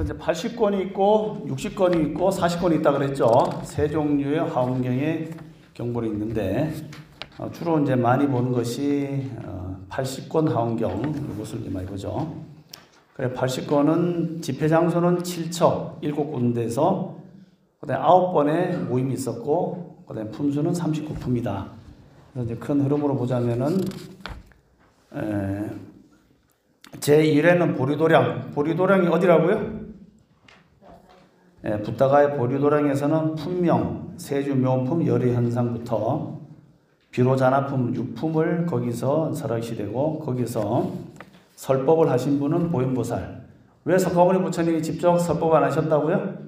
이제 80권이 있고 60권이 있고 40권이 있다 그랬죠. 세 종류의 화엄경의 경본이 있는데 주로 이제 많이 보는 것이 80권 화엄경 이것을 이제 많이 보죠. 그래 80권은 집회 장소는 7처 7군데에서 그다음에 9번의 모임이 있었고 그다음에 품수는 39품이다. 그래서 이제 큰 흐름으로 보자면은 제1회는 보리도량이 어디라고요? 붓다가의 보리도량에서는 품명, 세주 묘품 열의 현상부터 비로자나품 6품을 거기서 설하시되고 거기서 설법을 하신 분은 보현보살. 왜 석가모니 부처님이 직접 설법 안 하셨다고요?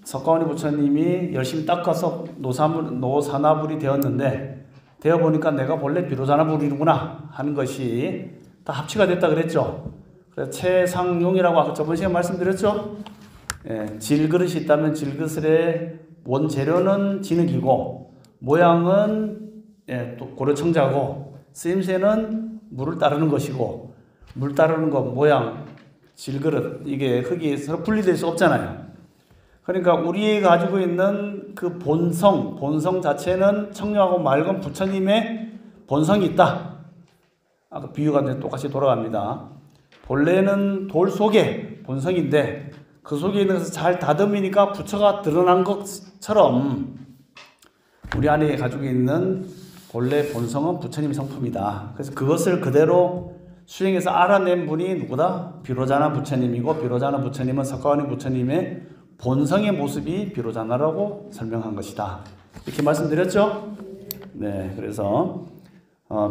석가모니 부처님이 열심히 닦아서 노사나불이 되었는데 되어보니까 내가 본래 비로자나불이구나 하는 것이 다 합치가 됐다 그랬죠. 그래서 최상용이라고 아까 저번 시간에 말씀드렸죠. 질그릇이 있다면 질그릇의 원재료는 진흙이고 모양은 또 고려청자고 쓰임새는 물을 따르는 것이고 물 따르는 것 모양 질그릇 이게 흙이 서로 분리될 수 없잖아요. 그러니까 우리 가지고 있는 그 본성 자체는 청량하고 맑은 부처님의 본성이 있다. 아까 비유가 똑같이 돌아갑니다. 본래는 돌 속에 본성인데 그 속에 있는 것을 잘 다듬으니까 부처가 드러난 것처럼 우리 안에 가지고 있는 본래 본성은 부처님 성품이다. 그래서 그것을 그대로 수행해서 알아낸 분이 누구다? 비로자나 부처님이고 비로자나 부처님은 석가모니 부처님의 본성의 모습이 비로자나라고 설명한 것이다. 이렇게 말씀드렸죠? 네, 그래서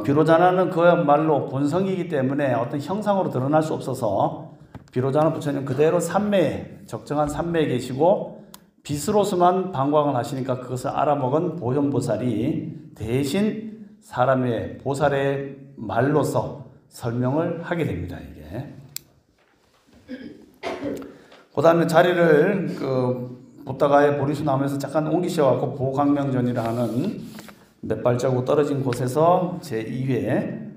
비로자나는 그야말로 본성이기 때문에 어떤 형상으로 드러날 수 없어서 비로자나 부처님 그대로 삼매에 적정한 삼매에 계시고 빛으로서만 방광을 하시니까 그것을 알아먹은 보현보살이 대신 사람의 보살의 말로서 설명을 하게 됩니다. 이게. 그 다음에 자리를 붓다가의 보리수 나무에서 잠깐 옮기셔갖고 보광명전이라 하는 몇 발자국 떨어진 곳에서 제2회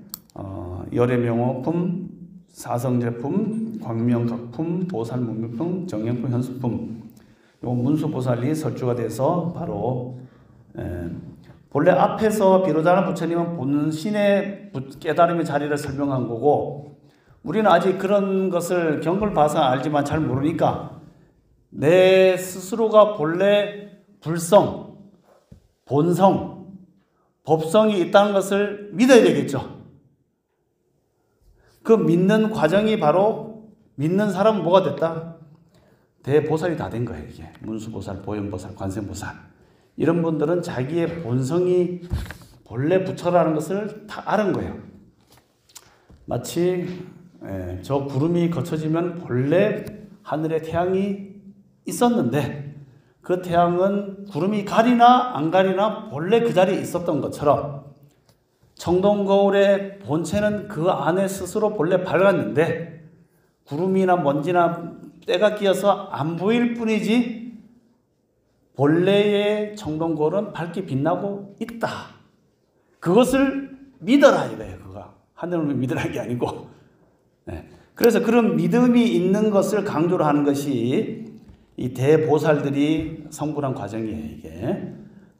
열애명호품, 사성제품, 광명각품, 보살문명품, 정행품, 현수품 요 문수보살이 설주가 돼서 바로 본래 앞에서 비로자나 부처님은 본신의 깨달음의 자리를 설명한 거고 우리는 아직 그런 것을 경을 봐서 알지만 잘 모르니까 내 스스로가 본래 불성, 본성, 법성이 있다는 것을 믿어야 되겠죠. 그 믿는 과정이 바로 믿는 사람은 뭐가 됐다? 대보살이 다 된 거예요. 이게 문수보살, 보현보살, 관세음보살 이런 분들은 자기의 본성이 본래 부처라는 것을 다 알은 거예요. 마치 저 구름이 거쳐지면 본래 하늘에 태양이 있었는데 그 태양은 구름이 가리나 안 가리나 본래 그 자리에 있었던 것처럼 청동거울의 본체는 그 안에 스스로 본래 밝았는데 구름이나 먼지나 때가 끼어서 안 보일 뿐이지 본래의 청동거울은 밝게 빛나고 있다. 그것을 믿어라 이거예요. 그거 하늘을 믿으라는 게 아니고 그래서 그런 믿음이 있는 것을 강조를 하는 것이 이 대보살들이 성불한 과정이에요. 이게.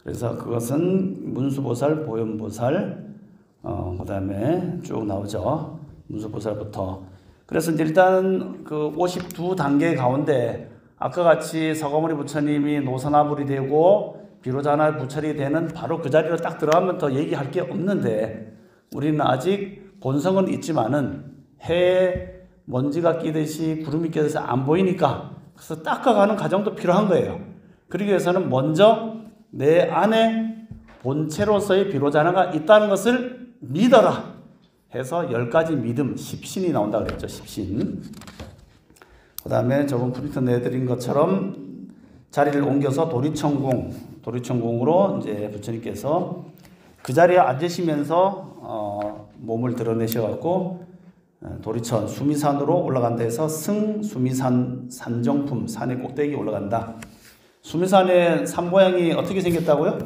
그래서 그것은 문수보살, 보현보살 그 다음에 쭉 나오죠. 문수보살부터. 그래서 이제 일단 그 52단계 가운데 아까 같이 석가모니 부처님이 노선화불이 되고 비로자나 부처리 되는 바로 그 자리로 딱 들어가면 더 얘기할 게 없는데 우리는 아직 본성은 있지만은 해에 먼지가 끼듯이 구름이 끼듯이 안 보이니까 그래서 닦아가는 과정도 필요한 거예요. 그러기 위해서는 먼저 내 안에 본체로서의 비로자나가 있다는 것을 믿어라 해서 10가지 믿음, 십신이 나온다 그랬죠. 십신. 그 다음에 저번 프린터 내드린 것처럼 자리를 옮겨서 도리천공으로 이제 부처님께서 그 자리에 앉으시면서 몸을 드러내셔갖고 도리천 수미산으로 올라간다 해서 승수미산 산정품 산의 꼭대기 올라간다. 수미산의 산 모양이 어떻게 생겼다고요?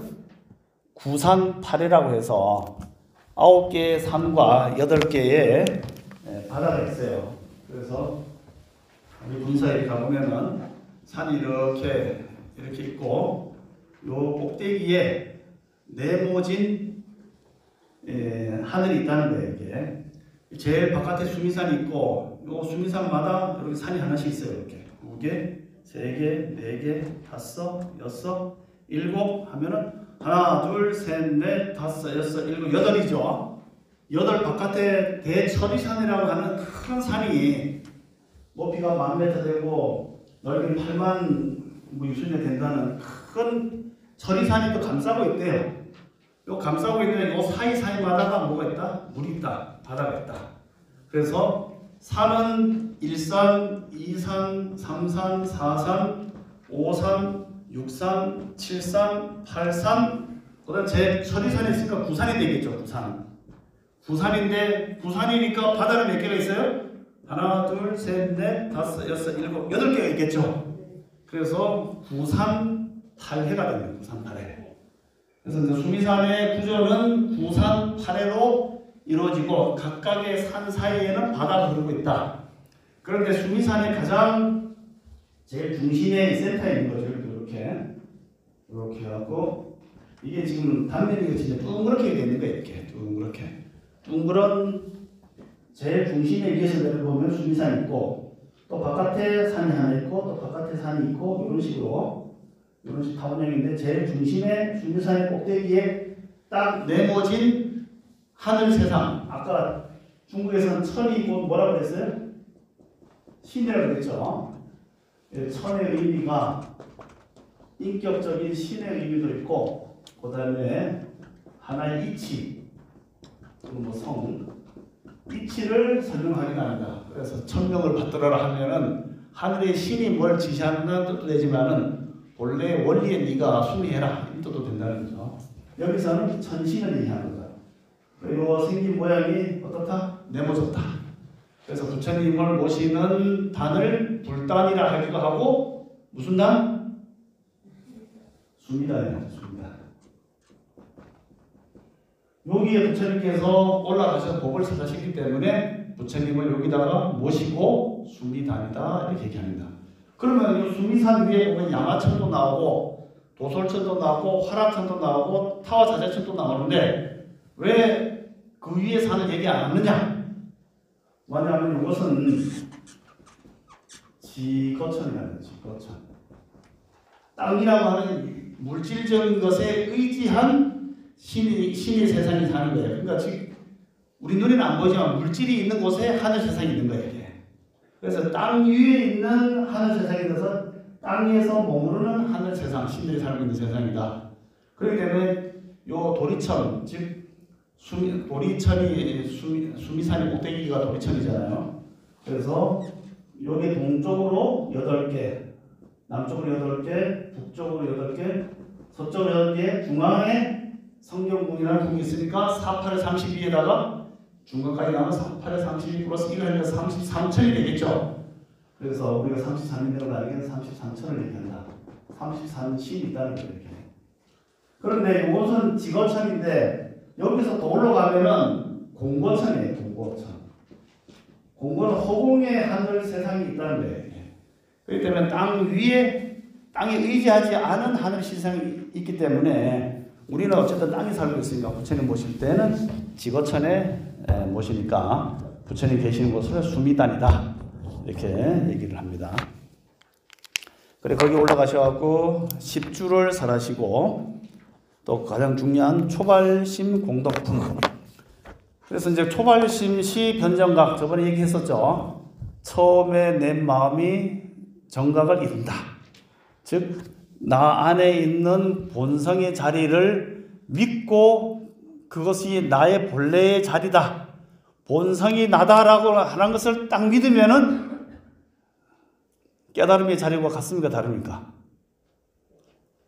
구산팔해라고 해서 9개의 산과 8개의 바다가 있어요. 그래서 우리 군사에 가보면은 산이 이렇게 있고 요 꼭대기에 네모진 하늘이 있다는 거예요. 이게 제일 바깥에 수미산이 있고 요 수미산마다 이렇게 산이 하나씩 있어요. 이렇게 2개, 3개, 4개, 5, 6, 7 하면은 하나, 둘, 셋, 넷, 다섯, 여섯, 일곱, 여덟이죠. 8 바깥에 대천리산이라고 하는 큰 산이 높이가 10,000m 되고 넓이는 8만 유순이 된다는 큰 천리산이 또 감싸고 있대요. 요 감싸고 있는 요 사이사이마다가 뭐가 있다? 물이 있다. 바다가 있다. 그래서 산은 1산, 2산, 3산, 4산, 5산, 6산, 7산, 8산, 그다음 제 천리산이 있으니까 9산이 되겠죠. 9산. 9산인데 9산이니까 바다는 몇 개가 있어요? 하나, 둘, 셋, 넷, 다섯, 여섯, 일곱, 8개가 있겠죠. 그래서 9산 8해가 됩니다. 9산 8해. 그래서 이제 수미산의 구조는 9산 8해로 이루어지고 각각의 산 사이에는 바다가 흐르고 있다. 그런데 수미산의 가장 제일 중심에 센터에 있는 거죠. 이렇게 하고 이게 지금 단면이 진짜 둥그렇게 되는 거예요. 이렇게 둥그런 제일 중심에 위에서 내려보면 수미산이 있고 또 바깥에 산이 하나 있고 또 바깥에 산이 있고 이런 식으로 타원형인데 제일 중심에 수미산의 꼭대기에 딱 네모진 하늘 세상. 아까 중국에서는 천이 곧 뭐라고 그랬어요? 신이라고 그랬죠. 천의 의미가 인격적인 신의 의미도 있고 그 다음에 하나의 이치, 뭐 성, 이치를 설명하기도 합니다. 그래서 천명을 받들어라 하면은 하늘의 신이 뭘 지시하는 뜻도 되지만은 본래 원리에 네가 순위해라 이 뜻도 된다는 거죠. 여기서는 천신을 얘기하는 거예요. 그리고 생긴 모양이 어떻다? 네모졌다. 그래서 부처님을 모시는 단을 불단이라 하기도 하고 무슨 단? 수미단이에요. 수미단. 여기에 부처님께서 올라가셔서 법을 설하시기 때문에 부처님을 여기다가 모시고 수미단이다 이렇게 얘기합니다. 그러면 이 수미산 위에 보면 양화천도 나오고 도솔천도 나오고 화락천도 나오고 타화자재천도 나오는데 왜 그 위에 산을 얘기 안 하느냐? 뭐냐면 이것은 지거천이라는 지거천. 땅이라고 하는 물질적인 것에 의지한 신의 세상이 사는 거예요. 그러니까 지금 우리 눈에는 안 보이지만 물질이 있는 곳에 하늘 세상이 있는 거예요. 이게. 그래서 땅 위에 있는 하늘 세상이 돼서 땅에서 머무르는 하늘 세상, 신들이 살고 있는 세상이다. 그렇기 때문에 요 도리천, 즉 도리천이 수미산의 꼭대기가 도리천이잖아요. 그래서 여기 동쪽으로 8개, 남쪽으로 8개, 북쪽으로 8개, 서쪽으로 8개, 중앙에 성경궁이라는 궁이 있으니까 4, 8에 32에다가 중간까지 나면 4, 8에 32 플러스 1을 하니까 33천이 되겠죠. 그래서 우리가 33인대로 나에게는 33천을 얘기한다. 33신이 있다는 거예요. 그런데 이것은 지거천인데 여기서 더 올라가면은 공거천이에요. 공거천. 공거는 허공에 하늘 세상이 있다는 거예요. 그렇기 때문에 땅 위에 땅에 의지하지 않은 하늘 세상이 있기 때문에 우리는 어쨌든 땅에 살고 있으니까 부처님 모실 때는 지거천에 모시니까 부처님 계시는 곳을 수미단이다 이렇게 얘기를 합니다. 그래 거기 올라가셔갖고 10주를 설하시고 또 가장 중요한 초발심 공덕품. 그래서 이제 초발심 시 변정각 저번에 얘기했었죠. 처음에 내 마음이 정각을 이룬다. 즉 나 안에 있는 본성의 자리를 믿고 그것이 나의 본래의 자리다. 본성이 나다라고 하는 것을 딱 믿으면은 깨달음의 자리와 같습니까? 다릅니까?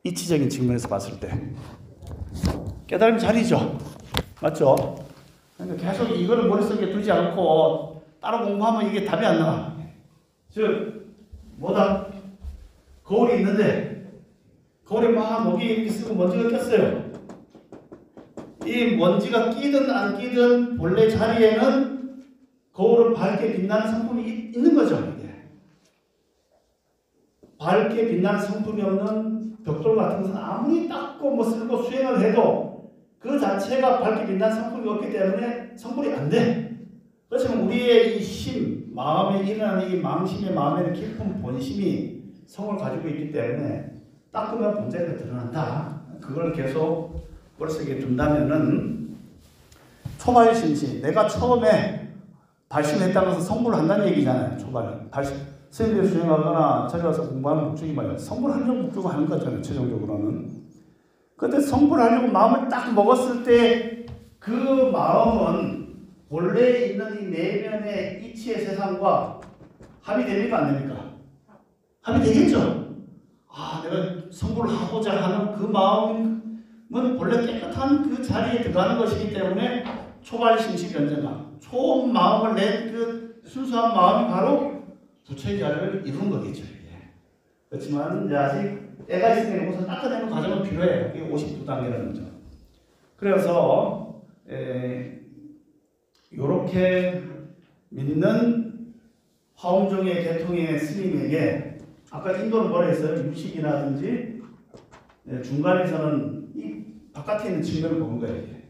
이치적인 측면에서 봤을 때 깨달음의 자리죠. 맞죠? 그러니까 계속 이거를 머릿속에 두지 않고 따로 공부하면 이게 답이 안 나와. 즉 뭐다? 거울이 있는데 거울에 막 목이 이렇게 쓰고 먼지가 꼈어요. 이 먼지가 끼든 안 끼든 본래 자리에는 거울은 밝게 빛나는 성품이 있는 거죠. 이게. 밝게 빛나는 성품이 없는 벽돌 같은 것은 아무리 닦고 뭐 쓸고 수행을 해도 그 자체가 밝게 빛나는 성품이 없기 때문에 성불이 안 돼. 그렇지만 우리의 이 심, 마음에 일어나는 이 망심의 마음에는 깊은 본심이 성을 가지고 있기 때문에 닦으면 본질이 드러난다. 그걸 계속 머릿속에 둔다면은 초발심시, 내가 처음에 발심했다는 것은 성불을 한다는 얘기잖아요. 초발. 스님들 수행하거나 저리 가서 공부하는 목적이 뭐예요? 성불하려고 목적을 하는 거잖아요. 최종적으로는. 그런데 성불하려고 마음을 딱 먹었을 때 그 마음은 본래 있는 이 내면의 이치의 세상과 합이 됩니까? 안 됩니까? 합이 되겠죠? 아, 내가 성불을 하고자 하는 그 마음은 본래 깨끗한 그 자리에 들어가는 것이기 때문에 초발심시 변정감, 초음 마음을 낸 그 순수한 마음이 바로 부처의 자리를 이루는 거겠죠. 이게. 그렇지만 이제 아직 때가 있으니까 이것을 닦아내는 과정은 필요해요. 이게 52단계라는 거죠. 그래서 이렇게 믿는 화엄종의 계통의 스님에게 아까 인도는 뭐라 했어요? 유식이라든지 중간에서는 이 바깥에 있는 측면을 보는 거예요. 이게.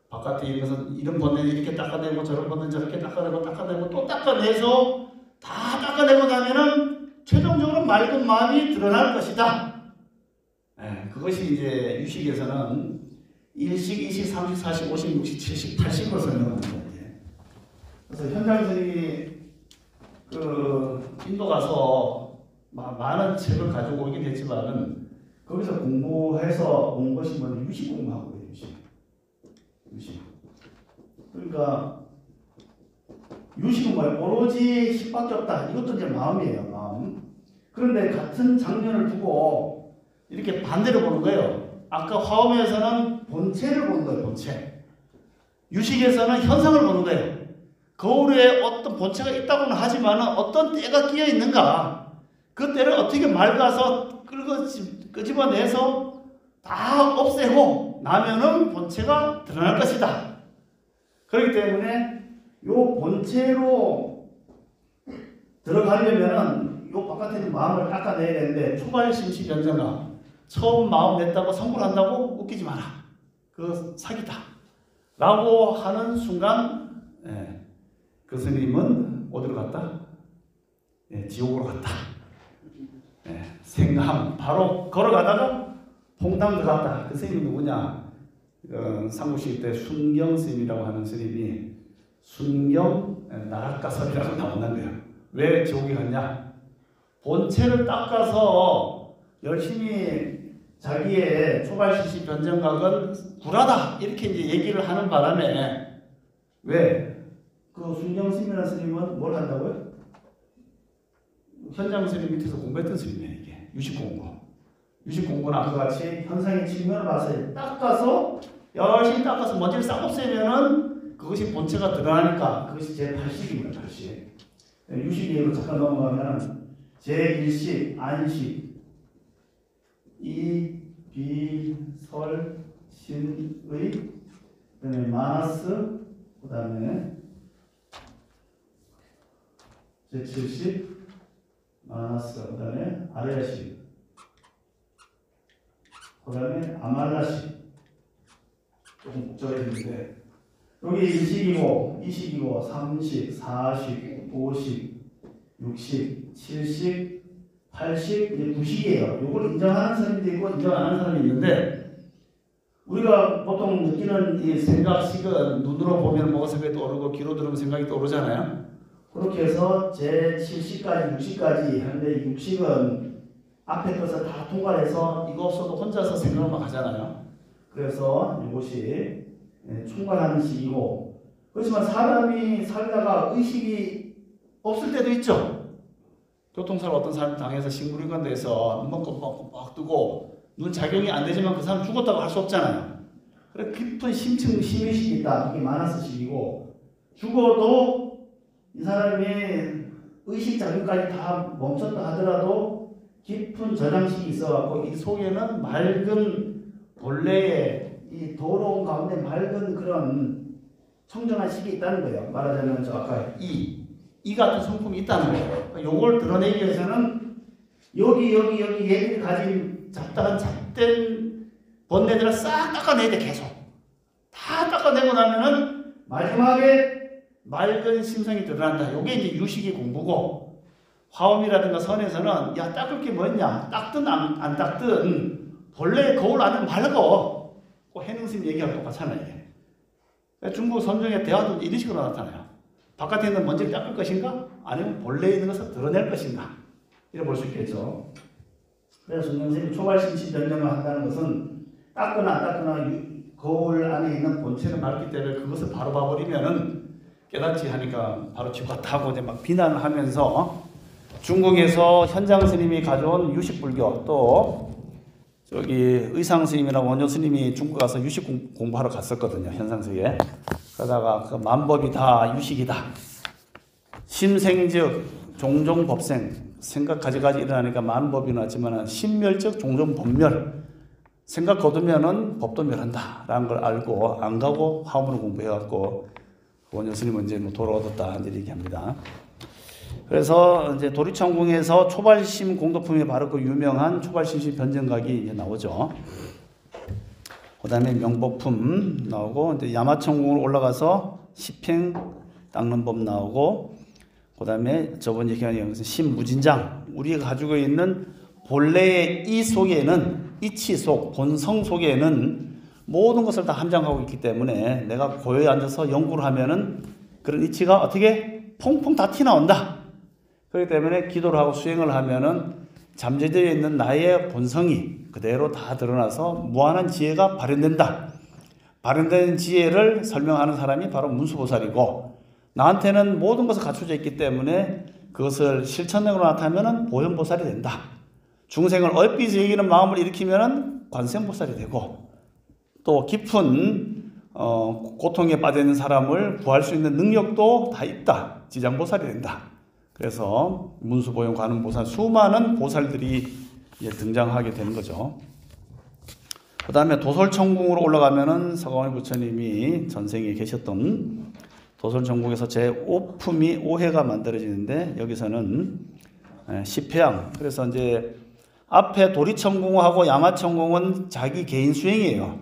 바깥에 있는 것은 이런 번뇌 이렇게 닦아내고 저런 번뇌 저렇게 닦아내고 또 닦아내서 다 닦아내고 나면은 최종적으로 맑은 마음이 드러날 것이다. 그것이 이제 유식에서는 1식, 2식, 3식, 4식, 5식, 6식, 7식, 8식으로 설명하는 거예요. 그래서 현장 선생님이 인도 가서 많은 책을 가지고 오긴 했지만은 거기서 공부해서 온 것이 뭐냐 유식 공부하고 있어요. 유식. 그러니까 유식은 뭐예요? 오로지 식밖에 없다. 이것도 이제 마음이에요. 마음. 그런데 같은 장면을 두고 이렇게 반대로 보는 거예요. 아까 화엄에서는 본체를 보는 거예요. 본체. 유식에서는 현상을 보는 거예요. 거울에 어떤 본체가 있다고는 하지만 어떤 때가 끼어 있는가. 그 때를 어떻게 맑아서 끄집어내서 다 없애고 나면은 본체가 드러날 것이다. 그렇기 때문에 요 본체로 들어가려면은 요 바깥에 있는 마음을 닦아내야 되는데 초발심시 변정감. 처음 마음 냈다고 성불한다고 웃기지 마라. 그거 사기다. 라고 하는 순간 그 스님은 어디로 갔다? 지옥으로 갔다. 생감 바로 걸어가다가 홍당 들어갔다. 그 스님이 누구냐? 삼국시 때 순경 스님이라고 하는 스님이 순경 나락가설이라고 나온다는 거예요. 왜 지옥에 갔냐? 본체를 닦아서 열심히 자기의 초발시시 변정각은 불하다 이렇게 이제 얘기를 하는 바람에 왜? 그 순경 스님이라는 스님은 뭘 한다고요? 현장 스님 밑에서 공부했던 스님이에요. 이게 유식 공부. 유식 공부는 아까 같이 현상의 측면을 봐서 닦아서 열심히 닦아서 먼지를 싹 없애면은 그것이 본체가 드러나니까 그것이 제8식입니다. 8식. 유식 예로 잠깐 넘어가면 제1식 안식 이, 비, 설, 신의 그다음에 마나스 그다음에 제7식 마나스 그다음에 아레아식 그다음에 아말라식 조금 복잡해지는데 여기 1식이고 2식이고 3식, 4식, 5식, 6식, 7식, 8식, 이제 9식이에요. 이걸 인정하는 사람도 있고 인정 안 하는 사람이 있는데 우리가 보통 느끼는 이 생각식은 눈으로 보면 뭐가 생각이 떠오르고 귀로 들으면 생각이 떠오르잖아요. 그렇게 해서 제7식까지 6식까지 하는데 6식은 앞에 것을 다 통과해서 이거 없어도 혼자서 생각만 하잖아요. 그래서 이것이 충만하는 식이고 그렇지만 사람이 살다가 의식이 없을 때도 있죠. 교통사고 어떤 사람이 당해서 심부름관 돼서 눈 뻑뻑뻑 뜨고 눈 작용이 안 되지만 그 사람 죽었다고 할 수 없잖아요. 그래 깊은 심의식이 있다. 이게 마나스식이고 죽어도 이 사람이 의식 작용까지 다 멈췄다 하더라도 깊은 저장식이 있어갖고 이 속에는 맑은 본래의 이 더러운 가운데 맑은 그런 청정한 식이 있다는 거예요. 말하자면 저 아까 이 같은 성품이 있다는 거예요. 요걸 드러내기 위해서는 여기 얘들이 가진 잡된 번뇌들을 싹 닦아내야 돼. 계속 다 닦아내고 나면은 마지막에 맑은 심성이 드러난다. 요게 이제 유식의 공부고, 화엄이라든가 선에서는 야 닦을 게 뭐였냐, 닦든 안 닦든 본래 거울 안에 맑어. 그 해능스님 얘기하고 똑같잖아요. 이게 중국 선종의 대화도 이런 식으로 나타나요. 바깥에 있는 먼지를 닦을 것인가, 아니면 본래 있는 것을 드러낼 것인가, 이렇게 볼 수 있겠죠. 그래서 선생님이 초발심치 변경을 한다는 것은 닦거나 안 닦거나 거울 안에 있는 본체는 맑기 때문에 그것을 바로 봐버리면은 깨닫지 하니까 바로 집같다고 이제 막 비난을 하면서, 중국에서 현장 스님이 가져온 유식불교, 또 저기 의상 스님이나 원효 스님이 중국 가서 유식 공부하러 갔었거든요. 현상세계. 그러다가 그 만법이 다 유식이다. 심생즉 종종 법생. 생각 가지가지 일어나니까 만법이 나지만 심멸즉 종종 법멸. 생각 거두면은 법도 멸한다 라는 걸 알고 안 가고 화엄을 공부해갖고 원효 스님은 이제 뭐 도를 얻었다 이제 얘기합니다. 그래서 이제 도리천궁에서 초발심 공덕품이 바로 그 유명한 초발심시 변정각이 이제 나오죠. 그 다음에 명복품 나오고, 이제 야마천궁으로 올라가서 십행 닦는 법 나오고, 그 다음에 저번 얘기한 신무진장, 우리가 가지고 있는 본래의 이 속에는, 이치 속, 본성 속에는 모든 것을 다 함장하고 있기 때문에 내가 고요에 앉아서 연구를 하면은 그런 이치가 어떻게 퐁퐁 다 튀나온다. 그렇기 때문에 기도를 하고 수행을 하면은 잠재되어 있는 나의 본성이 그대로 다 드러나서 무한한 지혜가 발현된다. 발현된 지혜를 설명하는 사람이 바로 문수보살이고, 나한테는 모든 것을 갖춰져 있기 때문에 그것을 실천력으로 나타내면 보현보살이 된다. 중생을 얼핏 여기는 마음을 일으키면 관세음보살이 되고, 또 깊은 고통에 빠져 있는 사람을 구할 수 있는 능력도 다 있다. 지장보살이 된다. 그래서 문수보현 관음보살, 수많은 보살들이 이제 등장하게 되는 거죠. 그 다음에 도솔천궁으로 올라가면은 서가모니 부처님이 전생에 계셨던 도솔천궁에서 제5품이 5회가 만들어지는데, 여기서는 10회양. 그래서 이제 앞에 도리천궁하고 야마천궁은 자기 개인 수행이에요.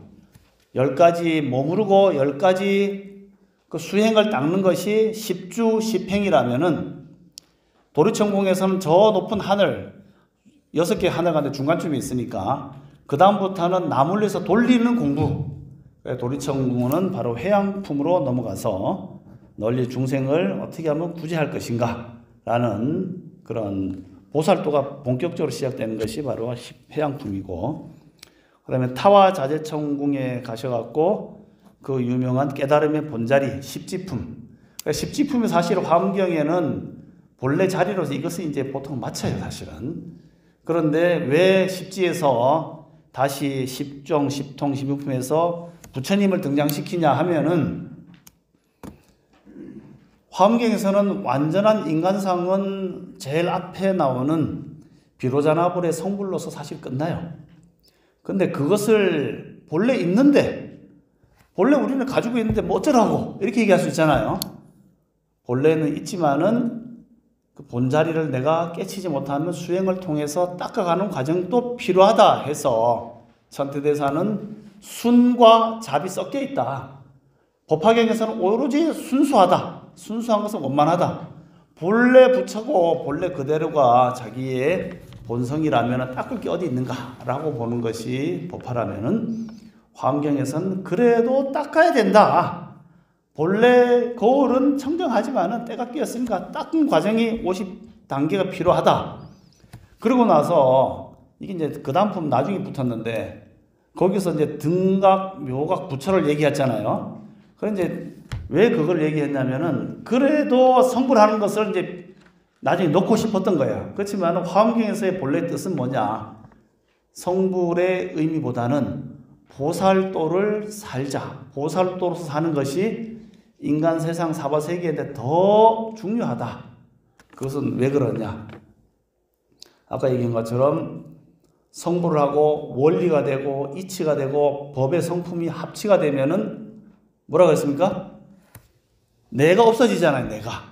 10가지 머무르고 10가지 그 수행을 닦는 것이 10주 10행이라면은, 도리천궁에서는 저 높은 하늘 6개 하늘 가운데 중간쯤에 있으니까 그 다음부터는 나물려서 돌리는 공부. 도리천궁은 바로 회양품으로 넘어가서 널리 중생을 어떻게 하면 구제할 것인가 라는 그런 보살도가 본격적으로 시작되는 것이 바로 회양품이고, 그 다음에 타와자재천궁에 가셔갖고 그 유명한 깨달음의 본자리 십지품. 십지품이 사실 화엄경에는 본래 자리로서 이것을 이제 보통 맞춰요, 사실은. 그런데 왜 십지에서 다시 십종, 십통, 십육품에서 부처님을 등장시키냐 하면은, 화엄경에서는 완전한 인간상은 제일 앞에 나오는 비로자나불의 성불로서 사실 끝나요. 근데 그것을 본래 있는데, 본래 우리는 가지고 있는데 뭐 어쩌라고 이렇게 얘기할 수 있잖아요. 본래는 있지만은 그 본자리를 내가 깨치지 못하면 수행을 통해서 닦아가는 과정도 필요하다 해서 천태대사는 순과 잡이 섞여 있다. 법화경에서는 오로지 순수하다. 순수한 것은 원만하다. 본래 부처고 본래 그대로가 자기의 본성이라면 닦을 게 어디 있는가라고 보는 것이 법화라면은, 화엄경에서는 그래도 닦아야 된다. 본래 거울은 청정하지만은 때가 끼었으니까 닦은 과정이 50단계가 필요하다. 그러고 나서 이게 이제 그 다음 품 나중에 붙었는데, 거기서 이제 등각, 묘각, 부처를 얘기했잖아요. 그런데 이제 왜 그걸 얘기했냐면은, 그래도 성불하는 것을 이제 나중에 넣고 싶었던 거야. 그렇지만 화엄경에서의 본래 뜻은 뭐냐? 성불의 의미보다는 보살도를 살자. 보살도로서 사는 것이 인간 세상 사바 세계에 더 중요하다. 그것은 왜 그러냐? 아까 얘기한 것처럼 성불을 하고 원리가 되고 이치가 되고 법의 성품이 합치가 되면은 뭐라고 했습니까? 내가 없어지잖아요, 내가.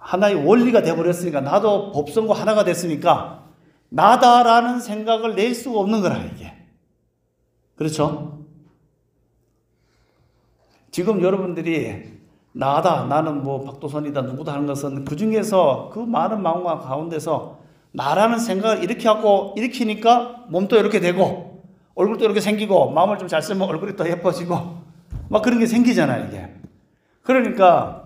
하나의 원리가 되어버렸으니까, 나도 법성고 하나가 됐으니까 나다라는 생각을 낼 수가 없는 거라, 이게. 그렇죠? 지금 여러분들이 나다, 나는 뭐 박도선이다, 누구다 하는 것은 그 중에서 그 많은 마음과 가운데서 나라는 생각을 이렇게 하고 일으키니까 몸도 이렇게 되고 얼굴도 이렇게 생기고 마음을 좀 잘 쓰면 얼굴이 더 예뻐지고 막 그런 게 생기잖아요, 이게. 그러니까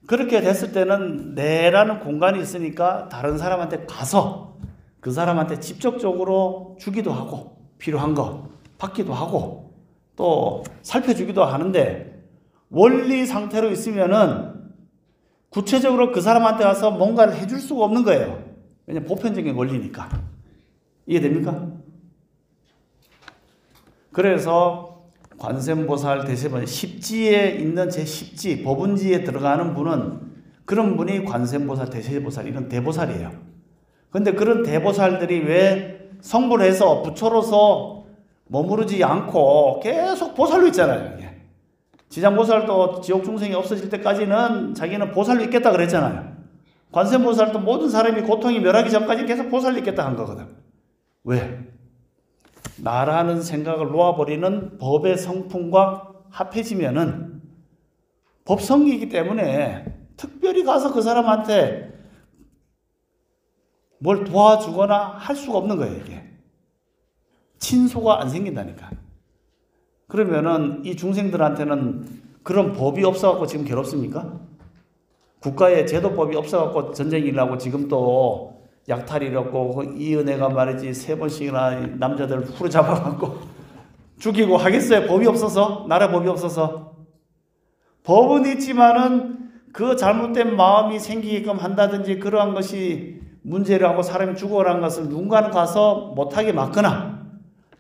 그렇게 됐을 때는 내라는 공간이 있으니까 다른 사람한테 가서 그 사람한테 직접적으로 주기도 하고 필요한 거 받기도 하고 또 살펴주기도 하는데, 원리 상태로 있으면은 구체적으로 그 사람한테 가서 뭔가를 해줄 수가 없는 거예요. 왜냐면 보편적인 원리니까. 이해됩니까? 그래서 관세음보살 대세보살 십지에 있는 제10지 법운지에 들어가는 분은, 그런 분이 관세음보살 대세보살 이런 대보살이에요. 근데 그런 대보살들이 왜 성불해서 부처로서 머무르지 않고 계속 보살로 있잖아요. 지장보살도 지옥 중생이 없어질 때까지는 자기는 보살로 있겠다 그랬잖아요. 관세음보살도 모든 사람이 고통이 멸하기 전까지 계속 보살로 있겠다 한 거거든. 왜? 나라는 생각을 놓아버리는 법의 성품과 합해지면은 법성이기 때문에 특별히 가서 그 사람한테 뭘 도와주거나 할 수가 없는 거예요, 이게. 친소가 안 생긴다니까. 그러면은 이 중생들한테는 그런 법이 없어갖고 지금 괴롭습니까? 국가에 제도법이 없어갖고 전쟁이 일하고 지금 또 약탈이라고 이 은혜가 말이지 3번씩이나 남자들 후려잡아갖고 죽이고 하겠어요? 법이 없어서? 나라 법이 없어서? 법은 있지만은 그 잘못된 마음이 생기게끔 한다든지 그러한 것이 문제를 하고 사람이 죽어가는 것을 누군가는 가서 못하게 막거나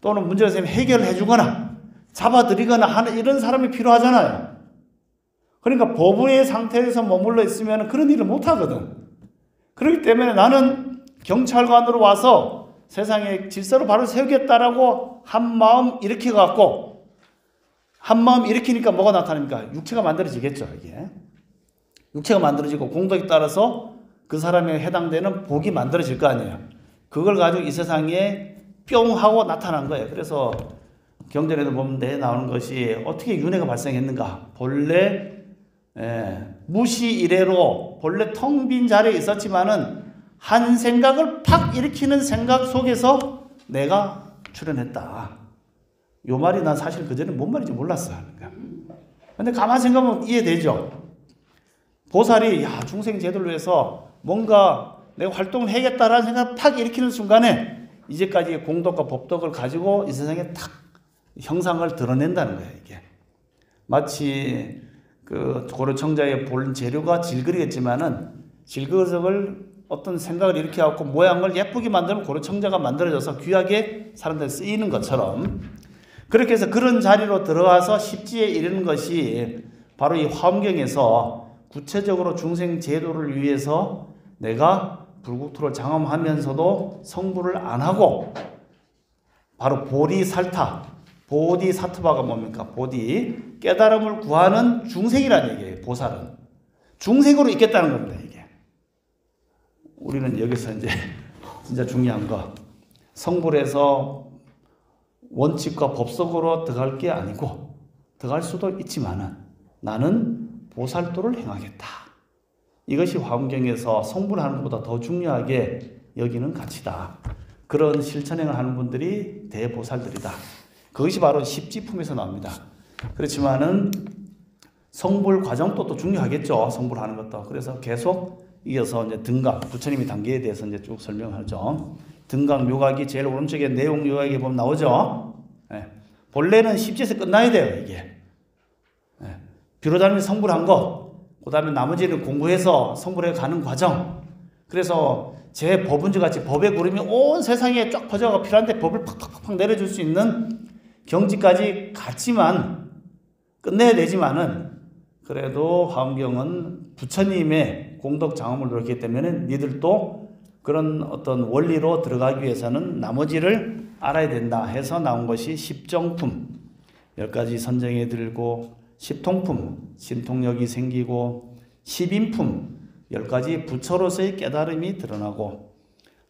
또는 문제가 생기면 해결해 주거나 잡아들이거나 하는 이런 사람이 필요하잖아요. 그러니까 법의 상태에서 머물러 있으면 그런 일을 못하거든. 그렇기 때문에 나는 경찰관으로 와서 세상에 질서를 바로 세우겠다라고 한 마음 일으켜갖고, 한 마음 일으키니까 뭐가 나타납니까? 육체가 만들어지겠죠, 이게. 육체가 만들어지고 공덕에 따라서 그 사람에 해당되는 복이 만들어질 거 아니에요. 그걸 가지고 이 세상에 뿅 하고 나타난 거예요. 그래서 경전에도 보면 내 나오는 것이 어떻게 윤회가 발생했는가. 본래 무시 이래로 본래 텅 빈 자리에 있었지만은 한 생각을 팍 일으키는 생각 속에서 내가 출현했다. 요 말이 난 사실 그전에 뭔 말인지 몰랐어. 근데 가만히 생각하면 이해되죠. 보살이 중생 제도를 위해서 뭔가 내가 활동을 해야겠다라는 생각을 팍 일으키는 순간에 이제까지의 공덕과 법덕을 가지고 이 세상에 탁 형상을 드러낸다는 거예요, 이게. 마치 그 고려청자의 본 재료가 질그리겠지만은 질그릇을 어떤 생각을 이렇게 하고 모양을 예쁘게 만들면 고려청자가 만들어져서 귀하게 사람들이 쓰이는 것처럼, 그렇게 해서 그런 자리로 들어가서 십지에 이르는 것이 바로 이 화엄경에서 구체적으로 중생 제도를 위해서 내가 불국토를 장엄하면서도 성불을 안 하고 바로 보디사트바가 뭡니까? 보디, 깨달음을 구하는 중생이라는 얘기예요. 보살은 중생으로 있겠다는 겁니다, 이게. 우리는 여기서 이제 진짜 중요한 거, 성불해서 원칙과 법 속으로 들어갈 게 아니고 들어갈 수도 있지만은 나는 보살도를 행하겠다. 이것이 화엄경에서 성불하는 것보다 더 중요하게 여기는 가치다. 그런 실천행을 하는 분들이 대보살들이다. 그것이 바로 십지품에서 나옵니다. 그렇지만은 성불 과정도 또 중요하겠죠. 성불하는 것도. 그래서 계속 이어서 이제 등각, 부처님이 단계에 대해서 이제 쭉 설명하죠. 등각 묘각이 제일 오른쪽에 내용 요약에 보면 나오죠. 본래는 십지에서 끝나야 돼요, 이게. 비로자님이 성불한 거, 그 다음에 나머지는 공부해서 성불해 가는 과정. 그래서 제 법운지 같이 법의 구름이 온 세상에 쫙 퍼져가 필요한데 법을 팍팍팍 내려줄 수 있는 경지까지 갔지만, 끝내야 되지만은, 그래도 화엄경은 부처님의 공덕 장엄을 놓기 때문에 니들도 그런 어떤 원리로 들어가기 위해서는 나머지를 알아야 된다 해서 나온 것이 십정품, 10가지 선정해 들고, 십통품, 신통력이 생기고, 십인품, 10가지 부처로서의 깨달음이 드러나고,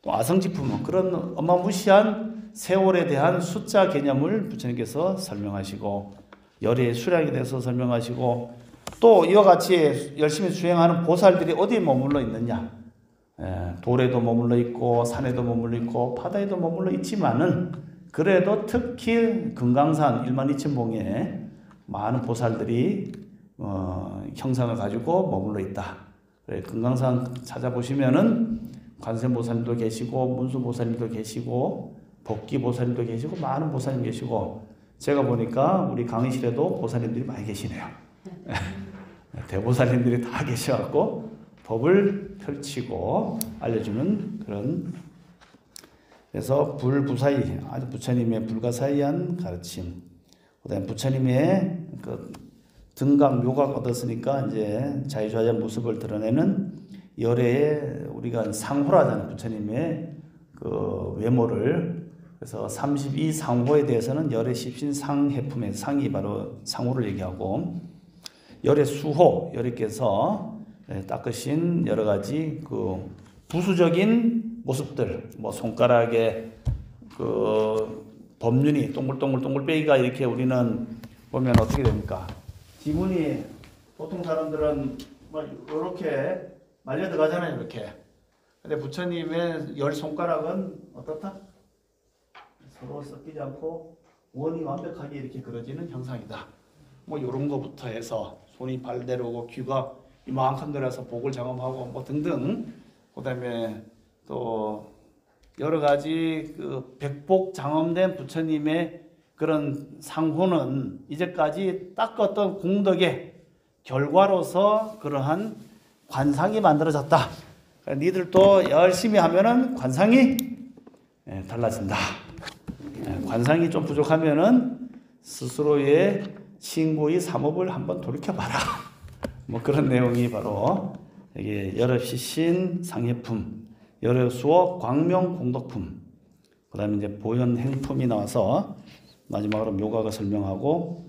또 아성지품은 그런 어마무시한 세월에 대한 숫자 개념을 부처님께서 설명하시고, 열의 수량에 대해서 설명하시고, 또 이와 같이 열심히 수행하는 보살들이 어디에 머물러 있느냐, 돌에도 머물러 있고 산에도 머물러 있고 바다에도 머물러 있지만은 그래도 특히 금강산 12,000봉에 많은 보살들이 형상을 가지고 머물러 있다. 그래, 금강산 찾아보시면은 관세음보살님도 계시고 문수보살님도 계시고 법기보살님도 계시고 많은 보살님 계시고, 제가 보니까 우리 강의실에도 보살님들이 많이 계시네요. 대보살님들이 다 계셔갖고 법을 펼치고 알려주는 그런, 그래서 불부사의, 아주 부처님의 불가사의한 가르침, 그다음에 부처님의 그 등각 묘각 얻었으니까 이제 자유자재 모습을 드러내는 열애에 우리가 상호라 하잖아요. 부처님의 그 외모를. 그래서 32상호에 대해서는 열애 십신 상해품의 상이 바로 상호를 얘기하고, 열애 수호, 열애께서 닦으신 여러 가지 그 부수적인 모습들, 뭐 손가락에 그 법륜이 동글동글빼기가 이렇게 우리는 보면 어떻게 됩니까? 지문이 보통 사람들은 뭐 이렇게 말려 들어가잖아요, 이렇게. 근데 부처님의 열 손가락은 어떻다? 서로 섞이지 않고 원이 완벽하게 이렇게 그려지는 형상이다. 뭐 이런 거부터 해서 손이 발대로 오고 귀가 이만큼 들어서 복을 장엄하고 뭐 등등, 그다음에 또 여러 가지 그 백복 장엄된 부처님의 그런 상호는 이제까지 닦았던 공덕의 결과로서 그러한 관상이 만들어졌다. 그러니까 니들도 열심히 하면은 관상이 달라진다. 관상이 좀 부족하면은 스스로의 신고의 삼업을 한번 돌이켜봐라. 뭐 그런 내용이 바로 여기 열애시신 상해품, 열애수호 광명 공덕품, 그 다음에 이제 보현행품이 나와서 마지막으로 묘각을 설명하고,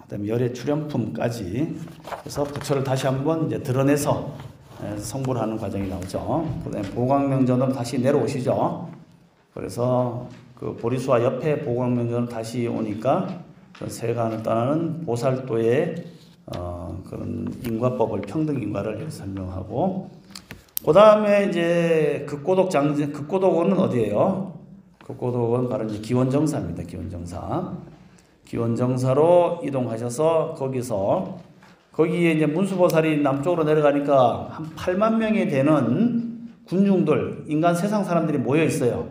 그 다음에 열애 출현품까지 해서 부처를 다시 한번 이제 드러내서 성불 하는 과정이 나오죠. 그 다음에 보광명전으로 다시 내려오시죠. 그래서 그 보리수와 옆에 보광명전으로 다시 오니까 그 세간을 떠나는 보살도의 그런 인과법을, 평등 인과를 설명하고, 그 다음에 이제 극고독원은 어디예요? 극고독은 바로 이제 기원정사입니다. 기원정사로 이동하셔서 거기에 이제 문수보살이 남쪽으로 내려가니까 한 8만 명이 되는 군중들, 인간 세상 사람들이 모여 있어요.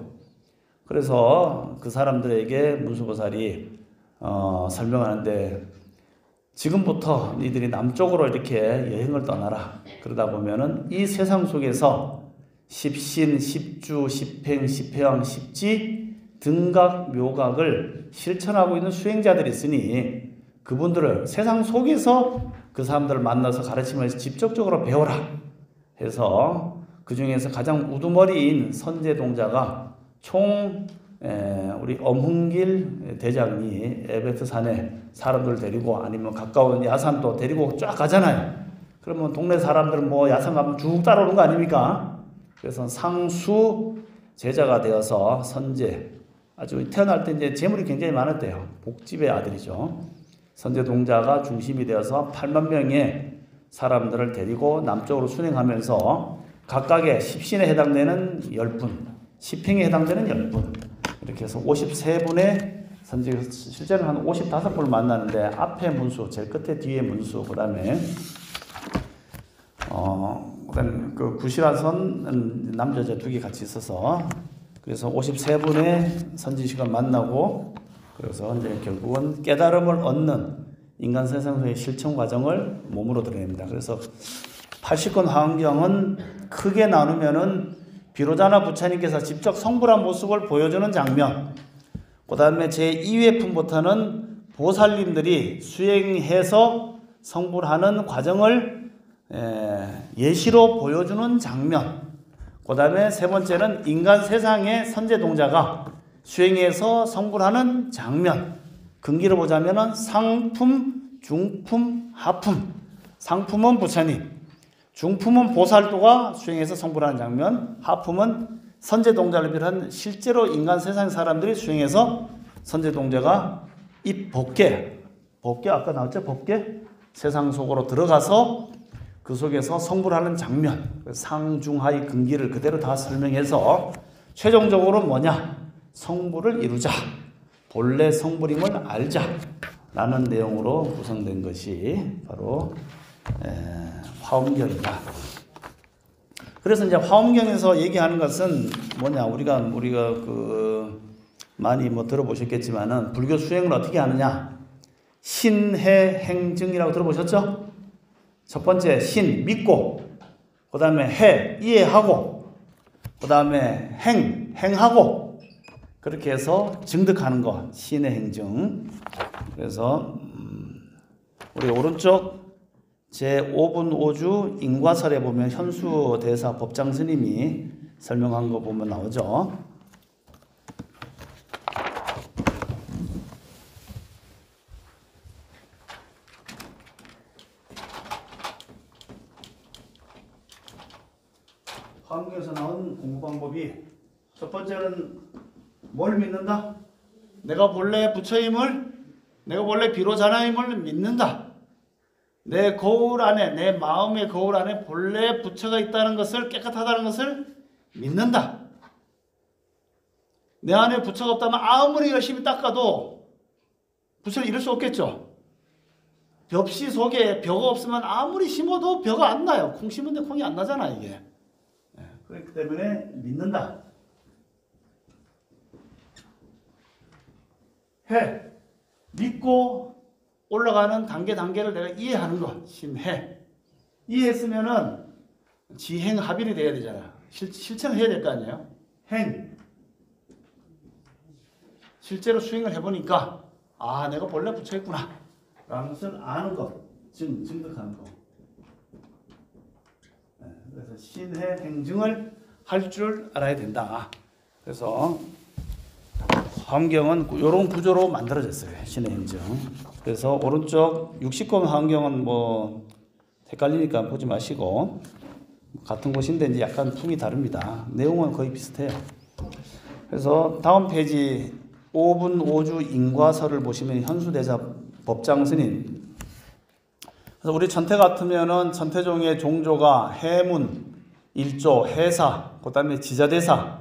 그래서 그 사람들에게 문수보살이 설명하는데, 지금부터 니들이 남쪽으로 이렇게 여행을 떠나라. 그러다 보면은 이 세상 속에서 십신, 십주, 십행, 십회왕, 십지, 등각, 묘각을 실천하고 있는 수행자들이 있으니 그분들을 세상 속에서 그 사람들을 만나서 가르치면서 직접적으로 배워라 해서, 그 중에서 가장 우두머리인 선제동자가 총 우리 엄흥길 대장이 에베트산에 사람들 데리고, 아니면 가까운 야산도 데리고 쫙 가잖아요. 그러면 동네 사람들 뭐 야산 가면 쭉 따라오는 거 아닙니까? 그래서 상수 제자가 되어서 선제, 아주 태어날 때 이제 재물이 굉장히 많았대요. 복집의 아들이죠. 선제동자가 중심이 되어서 8만 명의 사람들을 데리고 남쪽으로 순행하면서 각각의 십신에 해당되는 10분, 십행에 해당되는 10분, 이렇게 해서 53분의 선제, 실제는 한 55분을 만나는데, 앞에 문수, 제일 끝에 뒤에 문수, 그 다음에 그 구시라선 남자 여자 두 개 같이 있어서, 그래서 53분의 선지식을 만나고, 그래서 이제 결국은 깨달음을 얻는 인간 세상의 실천 과정을 몸으로 드러냅니다. 그래서 80권 화엄경은 크게 나누면은 비로자나 부처님께서 직접 성불한 모습을 보여주는 장면, 그 다음에 제2회 품부터는 보살님들이 수행해서 성불하는 과정을 예시로 보여주는 장면, 그 다음에 세 번째는 인간 세상의 선제동자가 수행해서 성불하는 장면, 근기로 보자면 상품, 중품, 하품. 상품은 부처님, 중품은 보살도가 수행해서 성불하는 장면, 하품은 선제 동자를 비롯한 실제로 인간 세상 사람들이 수행해서 선제 동자가 이 법계 아까 나왔죠? 법계 세상 속으로 들어가서 그 속에서 성불하는 장면, 상중하의 근기를 그대로 다 설명해서 최종적으로 뭐냐? 성불을 이루자, 본래 성불임을 알자 라는 내용으로 구성된 것이 바로 화엄경이다. 그래서 이제 화엄경에서 얘기하는 것은 뭐냐? 우리가 많이 들어보셨겠지만은 불교 수행을 어떻게 하느냐? 신해 행증이라고 들어보셨죠? 첫 번째 신 믿고, 그 다음에 해 이해하고, 그 다음에 행하고, 그렇게 해서 증득하는 거 신해 행증. 그래서 우리 오른쪽 제5분 5주 인과설에 보면 현수대사 법장 스님이 설명한 거 보면 나오죠. 화엄경에서 나온 공부 방법이 첫 번째는 뭘 믿는다? 내가 본래 부처임을, 내가 본래 비로자나임을 믿는다. 내 거울 안에, 내 마음의 거울 안에 본래 부처가 있다는 것을, 깨끗하다는 것을 믿는다. 내 안에 부처가 없다면 아무리 열심히 닦아도 부처를 이룰 수 없겠죠. 벽시 속에 벼가 없으면 아무리 심어도 벼가 안 나요. 콩 심은데 콩이 안 나잖아, 이게. 그렇기 때문에 믿는다. 믿고 올라가는 단계를 내가 이해하는 것, 신해. 이해했으면은 지행합일이 돼야 되잖아. 실천을 해야 될 거 아니에요. 행. 실제로 수행을 해보니까 내가 본래 부처였구나 라는 것을 아는 것, 증득하는 것. 그래서 신해 행증을 할 줄 알아야 된다. 그래서 화엄경은 이런 구조로 만들어졌어요. 신해 행증. 그래서 오른쪽 60권 화엄경은 헷갈리니까 보지 마시고, 같은 곳인데 이제 약간 품이 다릅니다. 내용은 거의 비슷해요. 그래서 다음 페이지 5분 5주 인과설을 보시면 현수대사 법장 스님. 그래서 우리 천태 같으면은 천태종의 종조가 해문, 일조, 해사, 그 다음에 지자대사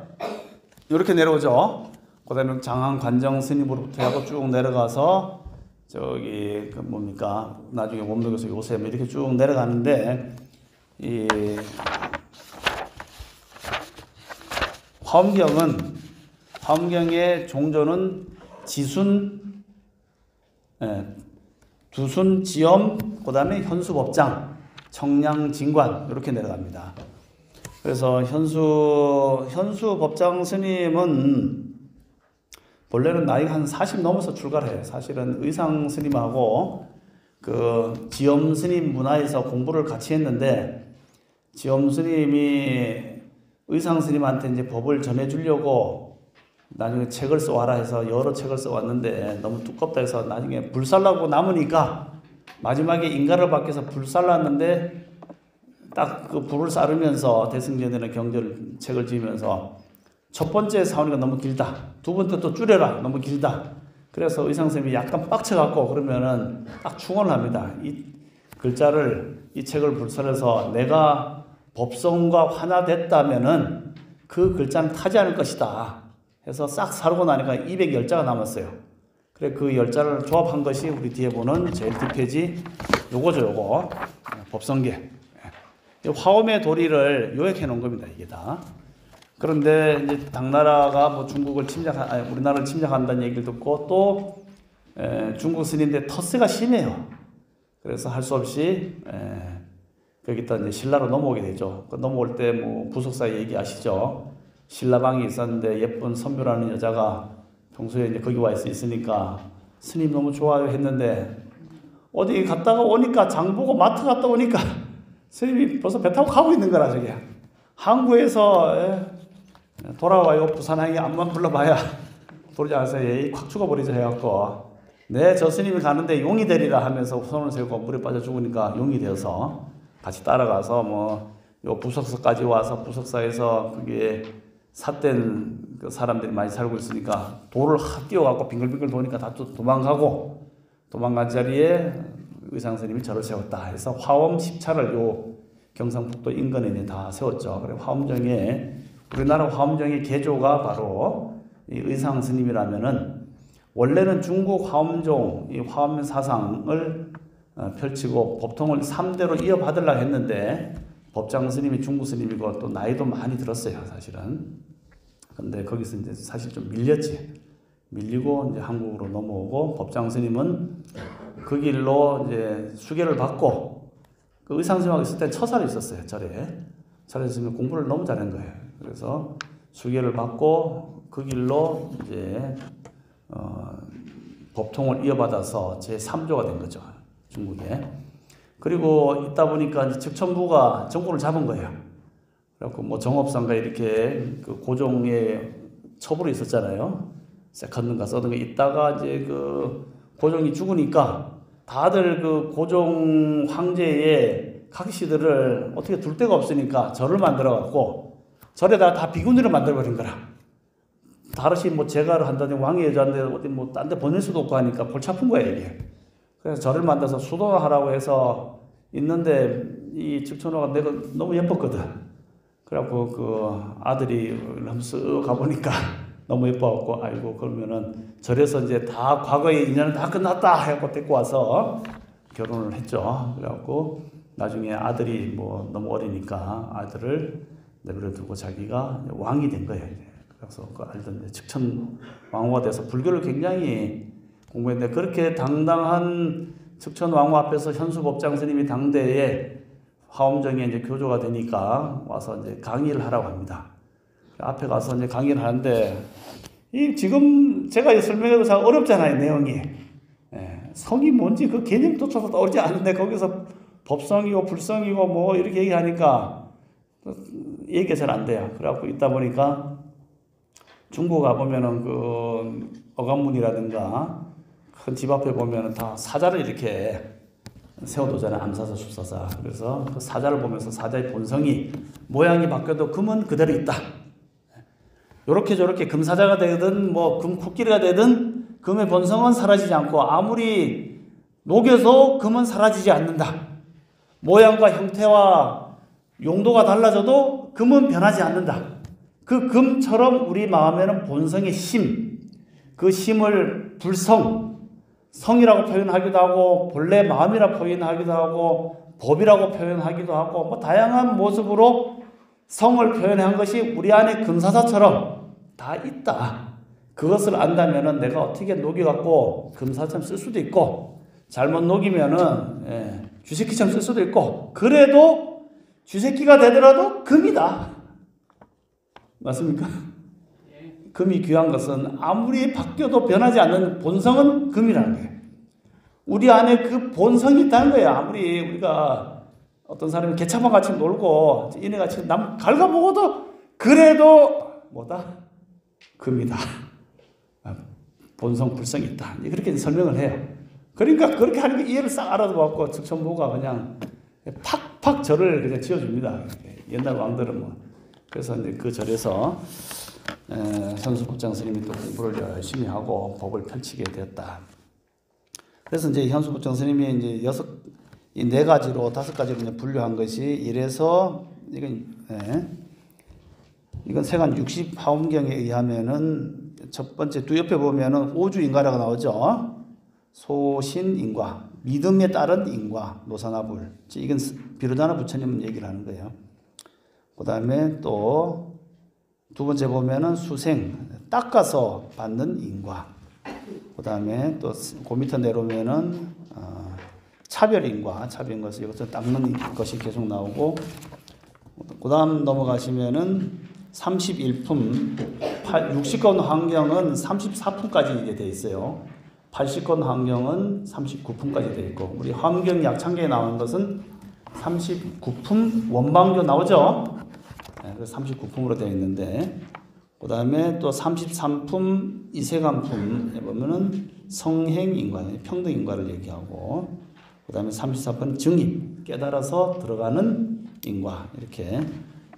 이렇게 내려오죠. 그 다음에 장항 관정 스님으로부터 하고 쭉 내려가서 저기 나중에 원묘교수 요셉 이렇게 쭉 내려가는데, 이 화엄경의 종조는 지순, 두순, 지엄, 그 다음에 현수법장, 청량진관 이렇게 내려갑니다. 그래서 현수법장 스님은 본래는 나이가 한 40 넘어서 출가를 해요. 사실은 의상 스님하고 그 지엄 스님 문화에서 공부를 같이 했는데, 지엄 스님이 의상 스님한테 이제 법을 전해주려고 나중에 책을 써와라 해서 여러 책을 써왔는데 너무 두껍다 해서 나중에 불살라고 남으니까 마지막에 인가를 받게서 불살랐는데, 딱 그 불을 싸르면서 대승전에는 경전을 책을 지으면서 첫 번째 사원이가 너무 길다, 두 번째 또 줄여라, 너무 길다. 그래서 의상쌤이 약간 빡쳐갖고 그러면은 딱 충언을 합니다. 이 글자를, 이 책을 불살려서 내가 법성과 하나됐다면은 그 글자는 타지 않을 것이다 해서 싹 사르고 나니까 210자가 남았어요. 그래, 그 10자를 조합한 것이 우리 뒤에 보는 제일 뒷페이지 요거죠, 요거. 법성계. 화엄의 도리를 요약해 놓은 겁니다, 이게 다. 그런데 이제 당나라가 중국을 우리나라를 침략한다는 얘기를 듣고 또 중국 스님인데 텃세가 심해요. 그래서 할 수 없이 거기다 이제 신라로 넘어오게 되죠. 넘어올 때 부속사 얘기 아시죠? 신라방이 있었는데 예쁜 선묘라는 여자가 평소에 이제 거기 와 있으니까 스님 너무 좋아요 했는데, 어디 갔다가 오니까 장보고 마트 갔다 오니까 스님이 벌써 배 타고 가고 있는 거라. 저게 항구에서 돌아와요. 부산항에 암만 불러봐야 도리지 않아서 콱 죽어버리자 해갖고, 네, 저 스님이 가는데 용이 되리라 하면서 손을 세우고 물에 빠져 죽으니까 용이 되어서 같이 따라가서 뭐 요 부석사까지 와서 부석사에서 그게 삿된 그 사람들이 많이 살고 있으니까 돌을 뛰어갖고 빙글빙글 도니까 다 또 도망가고 도망간 자리에 의상 스님이 절을 세웠다 해서 화엄 10차를 요 경상북도 인근에 다 세웠죠. 그리고 화엄정에 우리나라 화엄정의 개조가 바로 이 의상 스님이라면은 원래는 중국 화엄종 이 화엄 사상을 펼치고 법통을 3대로 이어받으려고 했는데 법장 스님이 중국 스님이고 또 나이도 많이 들었어요, 사실은. 근데 거기서 이제 사실 좀 밀리고 이제 한국으로 넘어오고 법장 스님은 그 길로 이제 수계를 받고 그 의상 스님하고 있을 때 처사를 있었어요, 절에 있으면 공부를 너무 잘한 거예요. 그래서 수계를 받고 그 길로 이제 법통을 이어받아서 제3조가 된 거죠, 중국에. 그리고 있다 보니까 이제 측천부가 정권을 잡은 거예요. 그래갖고 뭐 정업상가 이렇게 그 고종의 처부로 있었잖아요. 세컨드인가 서든가 있다가 이제 그 고종이 죽으니까 다들 그 고종 황제의 각시들을 어떻게 둘 데가 없으니까 절을 만들어갖고 절에다가 다 비구니를 만들어버린 거라. 다르시 뭐 제가를 한다든지 왕의 여자인데 어디 뭐 딴 데 보낼 수도 없고 하니까 골치 아픈 거예요, 이게. 그래서 절을 만들어서 수도하라고 해서 있는데 이 측천호가 내가 너무 예뻤거든. 그래갖고 그 아들이 한번 쓱 가보니까 너무 예뻐갖고 아이고 그러면은 절에서 이제 다 과거의 인연은 다 끝났다 해갖고 데리고 와서 결혼을 했죠. 그래갖고 나중에 아들이 뭐 너무 어리니까 아들을 내버려두고 자기가 왕이 된 거예요. 그래서 그 알던 측천 왕후가 돼서 불교를 굉장히 공부했는데 그렇게 당당한 측천 왕후 앞에서 현수법장 스님이 당대에 화엄정에 이제 교조가 되니까 와서 이제 강의를 하라고 합니다. 앞에 가서 이제 강의를 하는데 이 지금 제가 설명해도 잘 어렵잖아요, 내용이. 예, 성이 뭔지 그 개념조차도 떠오르지 않는데 거기서 법성이고 불성이고 뭐 이렇게 얘기하니까 얘기가 잘 안 돼요. 그래갖고 있다 보니까 중국 가보면은 그 어간문이라든가 큰 집 앞에 보면은 다 사자를 이렇게 세워두잖아요. 암사사, 숫사사. 그래서 그 사자를 보면서 사자의 본성이 모양이 바뀌어도 금은 그대로 있다. 요렇게 저렇게 금사자가 되든 뭐 금코끼리가 되든 금의 본성은 사라지지 않고 아무리 녹여서 금은 사라지지 않는다. 모양과 형태와 용도가 달라져도 금은 변하지 않는다. 그 금처럼 우리 마음에는 본성의 심, 그 심을 불성, 성이라고 표현하기도 하고 본래 마음이라 표현하기도 하고 법이라고 표현하기도 하고 뭐 다양한 모습으로 성을 표현한 것이 우리 안에 금사사처럼 다 있다. 그것을 안다면은 내가 어떻게 녹여갖고 금사처럼 쓸 수도 있고 잘못 녹이면은 쥐새끼처럼 쓸 수도 있고 그래도 쥐새끼가 되더라도 금이다. 맞습니까? 금이 귀한 것은 아무리 바뀌어도 변하지 않는 본성은 금이라는 거예요. 우리 안에 그 본성이 있다는 거예요. 아무리 우리가 어떤 사람이 개차반 같이 놀고 이네 같이 남 갉아먹어도 그래도 뭐다? 금이다. 본성 불성이 있다. 그렇게 설명을 해요. 그러니까 그렇게 하는 게 이해를 싹 알아보고 측천부가 그냥 팍팍 절을 그냥 지어줍니다. 옛날 왕들은 뭐. 그래서 이제 그 절에서 현수법장 스님이 또 공부를 열심히 하고 법을 펼치게 되었다. 그래서 이제 현수법장 스님이 이제 이 4가지로 5가지로 이제 분류한 것이 이래서 이건 세간 60 화엄경에 의하면은 첫 번째 두 옆에 보면은 오주인과라고 나오죠. 소신인과, 믿음에 따른 인과, 노사나불. 이건 비로자나 부처님 얘기를 하는 거예요. 그 다음에 또 두 번째 보면은 수생, 닦아서 받는 인과. 그 다음에 또 그 밑에 내려오면은 차별인과, 차별인과에서 이것을 닦는 것이 계속 나오고, 그 다음 넘어가시면은 31품, 60권 환경은 34품까지 이제 돼 있어요. 80권 환경은 39품까지 돼 있고, 우리 환경 약창계에 나오는 것은 39품 원방교 나오죠? 네, 39품으로 되어 있는데, 그 다음에 또 33품 이세간품에 보면은 성행인과, 평등인과를 얘기하고, 그 다음에 34품 증입. 깨달아서 들어가는 인과, 이렇게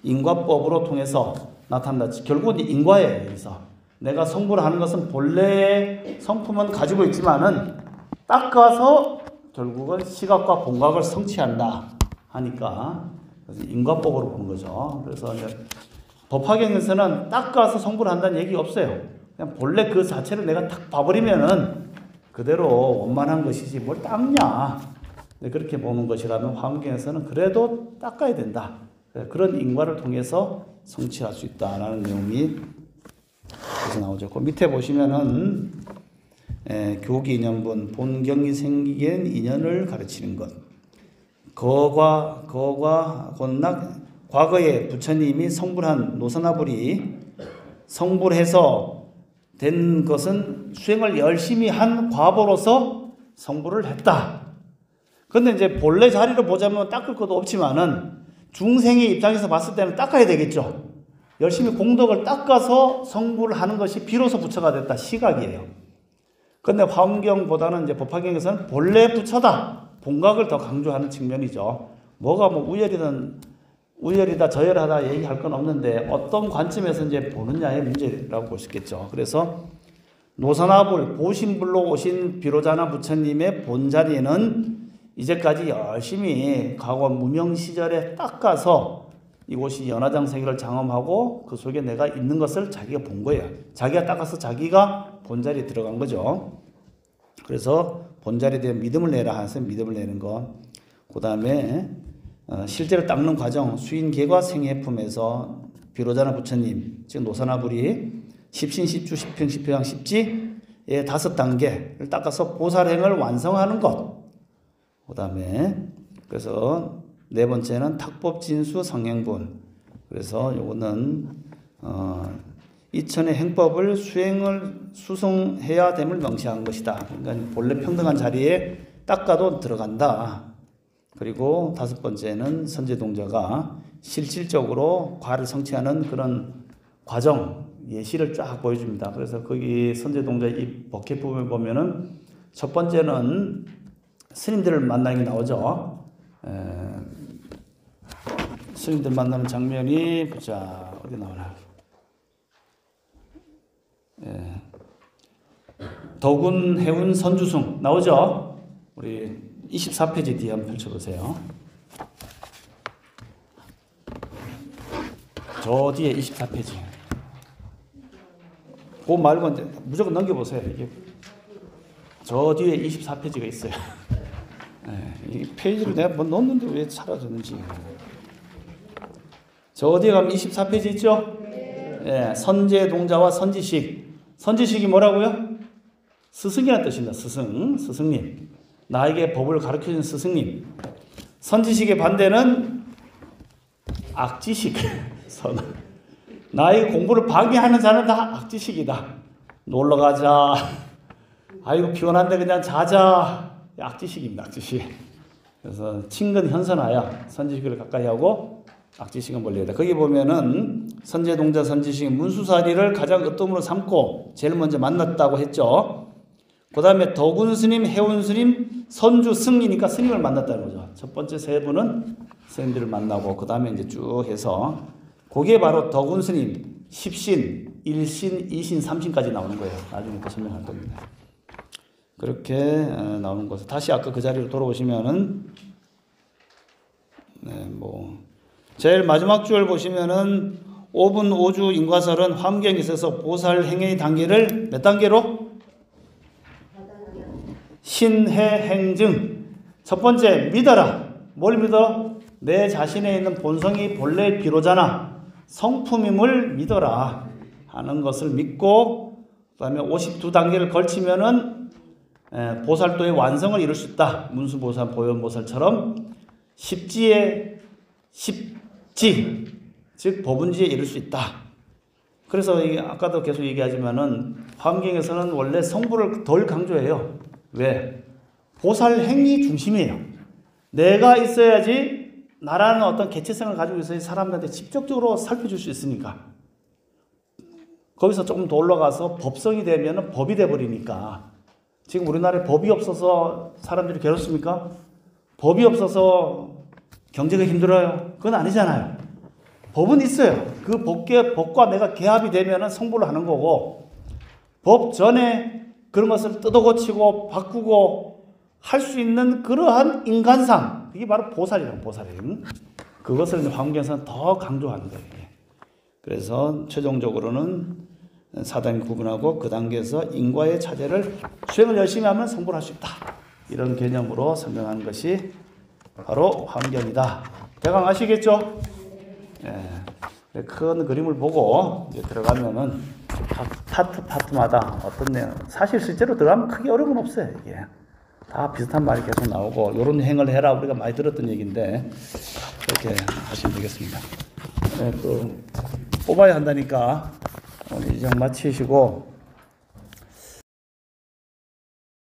인과법으로 통해서 나타난다. 결국은 인과예요. 여기서 내가 성불을 하는 것은 본래의 성품은 가지고 있지만은 닦아서 결국은 시각과 본각을 성취한다 하니까 그래서 인과법으로 보는 거죠. 그래서 이제 법화경에서는 닦아서 성불을 한다는 얘기 없어요. 그냥 본래 그 자체를 내가 탁 봐버리면은 그대로 원만한 것이지 뭘 닦냐. 그렇게 보는 것이라면 화엄경에서는 그래도 닦아야 된다. 그런 인과를 통해서 성취할 수 있다라는 내용이 그래서 나오죠. 그 밑에 보시면은 교기 인연분 본경이 생기게 인연을 가르치는 것. 거과 곧낙 과거에 부처님이 성불한 노선화불이 성불해서 된 것은 수행을 열심히 한 과보로서 성불을 했다. 근데 이제 본래 자리로 보자면 닦을 것도 없지만은 중생의 입장에서 봤을 때는 닦아야 되겠죠. 열심히 공덕을 닦아서 성불을 하는 것이 비로소 부처가 됐다. 시각이에요. 근데 화엄경보다는 이제 법화경에서는 본래 부처다. 본각을 더 강조하는 측면이죠. 뭐가 뭐 우열이다 저열하다 얘기할 건 없는데 어떤 관점에서 이제 보느냐의 문제라고 볼 수 있겠죠. 그래서 노선화불 보신불로 오신 비로자나 부처님의 본자리는 이제까지 열심히 과거 무명 시절에 닦아서 이곳이 연화장 세계를 장엄하고 그 속에 내가 있는 것을 자기가 본 거예요. 자기가 닦아서 자기가 본자리에 들어간 거죠. 그래서 본자리에 대한 믿음을 내라 해서 믿음을 내는 것. 그 다음에 실제로 닦는 과정, 수인계과 생해품에서 비로자나 부처님, 즉 노선화불이 십신십주, 십평, 십효양, 십지의 5단계를 닦아서 보살행을 완성하는 것. 그 다음에 그래서 네 번째는 탁법진수 성행분. 그래서 요거는 이천의 행법을 수성해야 됨을 명시한 것이다. 그러니까 본래 평등한 자리에 닦아도 들어간다. 그리고 5번째는 선제동자가 실질적으로 과를 성취하는 그런 과정, 예시를 쫙 보여줍니다. 그래서 거기 선제동자 이 법계품을 보면은 첫 번째는 스님들을 만나는 게 나오죠. 스님들 만나는 장면이 보자 어디 나오나. 덕운, 해운, 선주승 나오죠. 우리 24페이지 뒤에 한번 펼쳐보세요. 저 뒤에 24페이지. 그 말고 이제 무조건 넘겨보세요. 이게 저 뒤에 24페이지가 있어요. 이 페이지를 내가 뭐 넣었는데 왜 사라졌는지. 저 뒤에 가면 24페이지 있죠? 선제동자와 선지식. 선지식이 뭐라고요? 스승이라는 뜻입니다. 스승님. 나에게 법을 가르쳐준 스승님. 선지식의 반대는 악지식. 나의 공부를 방해하는 자는 다 악지식이다. 놀러가자. 아이고 피곤한데 그냥 자자. 악지식입니다. 악지식. 그래서 친근 현선하여 선지식을 가까이 하고 악지식은 멀리 하다. 거기 보면은 선제동자 선지식 문수사리를 가장 으뜸으로 삼고 제일 먼저 만났다고 했죠. 그 다음에 덕운 스님, 해운 스님, 선주 승리니까 스님을 만났다는 거죠. 첫 번째 세 분은 스님들을 만나고 그 다음에 이제 쭉 해서 그게 바로 덕운 스님 10신, 1신, 2신, 3신까지 나오는 거예요. 나중에 또 설명할 겁니다. 그렇게 나오는 것을 다시 아까 그 자리로 돌아오시면은 제일 마지막 줄 보시면은 5분 5주 인과설은 화엄경에 있어서 보살 행의 단계를 몇 단계로? 신해행증. 첫 번째 믿어라. 뭘 믿어? 내 자신에 있는 본성이 본래 비로자나 성품임을 믿어라 하는 것을 믿고 그 다음에 52단계를 걸치면은 보살도의 완성을 이룰 수 있다. 문수보살, 보현보살처럼 십지의 십지, 즉 법운지에 이룰 수 있다. 그래서 아까도 계속 얘기하지만은 화엄경에서는 원래 성불을 덜 강조해요. 왜? 보살 행위 중심이에요. 내가 있어야지 나라는 어떤 개체성을 가지고 있어야지 사람들한테 직접적으로 살펴줄 수 있으니까. 거기서 조금 더 올라가서 법성이 되면 법이 돼버리니까. 지금 우리나라에 법이 없어서 사람들이 괴롭습니까? 법이 없어서 경제가 힘들어요. 그건 아니잖아요. 법은 있어요. 그 법과 내가 개합이 되면은 성불을 하는 거고, 법 전에 그런 것을 뜯어고치고 바꾸고 할 수 있는 그러한 인간상, 이게 바로 보살이라고, 보살임. 그것을 이제 화엄경에서는 더 강조하는 거예요. 그래서 최종적으로는 사단이 구분하고 그 단계에서 인과의 차제를 수행을 열심히 하면 성불할 수 있다. 이런 개념으로 설명하는 것이 바로 화엄경이다. 대강 아시겠죠? 예. 큰 그림을 보고 이제 들어가면은 파트마다 어떤 내용, 사실 실제로 들어가면 크게 어려움은 없어요. 이게 다 비슷한 말이 계속 나오고, 요런 행을 해라 우리가 많이 들었던 얘기인데 그렇게 하시면 되겠습니다. 예, 뽑아야 한다니까 오늘 이정 마치시고